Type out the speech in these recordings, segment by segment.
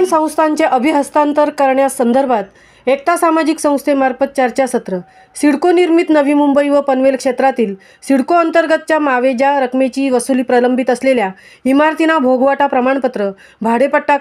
गृहनिर्माण संस्थांचे अभिहस्तांतर करण्यासंदर्भात एकता सामाजिक संस्थेमार्फत चर्चासत्र। सिडको निर्मित नवी मुंबई व पनवेल क्षेत्रातील सिडको अंतर्गतच्या मावेजा रकमेची वसुली प्रलंबित असलेल्या इमारतींना भोगवाटा प्रमाणपत्र, भाडेपट्टा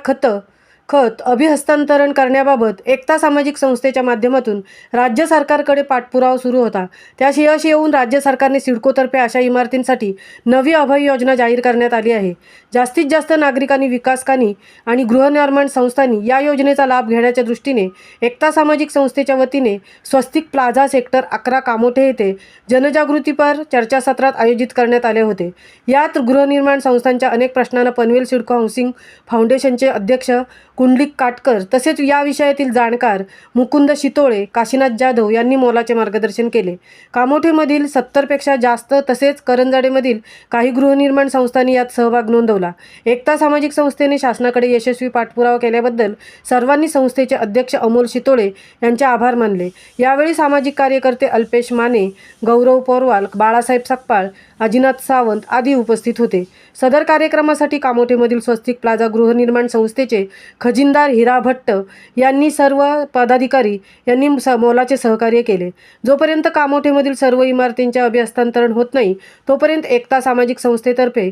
खत अभिहस्तांतरण करण्याबाबत एकता सामाजिक संस्थेच्या माध्यमातून राज्य सरकारकडे पाठपुरावा सुरू होता। त्यास यश येऊन राज्य सरकारने सिडकोतर्फे अशा इमारतींसाठी नवी अभय योजना जाहीर करण्यात आली आहे। जास्तीत जास्त नागरिकांनी, विकासकांनी आणि गृहनिर्माण संस्थांनी या योजनेचा लाभ घेण्याच्या दृष्टीने एकता सामाजिक संस्थेच्या वतीने स्वस्तिक प्लाझा सेक्टर 11 कामोठे येथे जनजागृतीपर चर्चासत्रात आयोजित करण्यात आले होते। यात गृहनिर्माण संस्थांच्या अनेक प्रश्नांना पनवेल सिडको हाऊसिंग फाउंडेशनचे अध्यक्ष कुंडलिक काटकर तसेच या विषयातील जाणकार मुकुंद शितोळे, काशीनाथ जाधव यांनी मोलाचे मार्गदर्शन केले। कामोठेमधील 70 पेक्षा जास्त तसेच करंजाडेमधील काही गृहनिर्माण संस्थांनी यात सहभाग नोंदवला। एकता सामाजिक संस्थेने शासनाकडे यशस्वी पाठपुरावा केल्याबद्दल सर्वांनी संस्थेचे अध्यक्ष अमोल शितोळे यांचे आभार मानले। यावेळी सामाजिक कार्यकर्ते अल्पेश माने, गौरव पोरवाल, बाळासाहेब सकपाळ, अजिनाथ सावंत आदी उपस्थित होते। सदर कार्यक्रमासाठी कामोठेमधील स्वस्तिक प्लाझा गृहनिर्माण संस्थेचे खजिनदार हिरा भट्ट यांनी सर्व पदाधिकारी यांनी मोलाचे सहकार्य केले। जोपर्यंत कामोठेमधील सर्व इमारतींचे अभिहस्तांतरण होत नाही तोपर्यंत एकता सामाजिक संस्थेतर्फे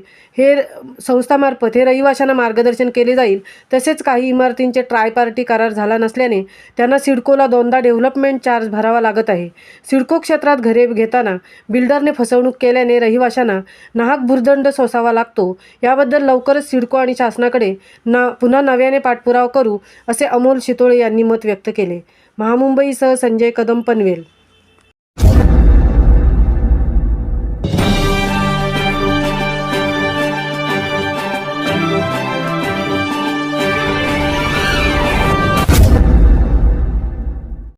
संस्थामार्फत रहिवाशांना मार्गदर्शन केले जाईल। तसेच काही इमारतींचे ट्रायपार्टी करार झाला नसल्याने त्यांना सिडकोला 2दा डेव्हलपमेंट चार्ज भरावा लागत आहे। सिडको क्षेत्रात घरे घेताना बिल्डरने फसवणूक केल्याने रहिवाशांना नाहक भुर्दंड सोसावा लागतो। याबद्दल लवकरच सिडको आणि शासनाकडे पुन्हा नव्याने पाठपुरावा करू असे अमोल शितोळे यांनी मत व्यक्त केले। महामुंबईसह संजय कदम, पनवेल।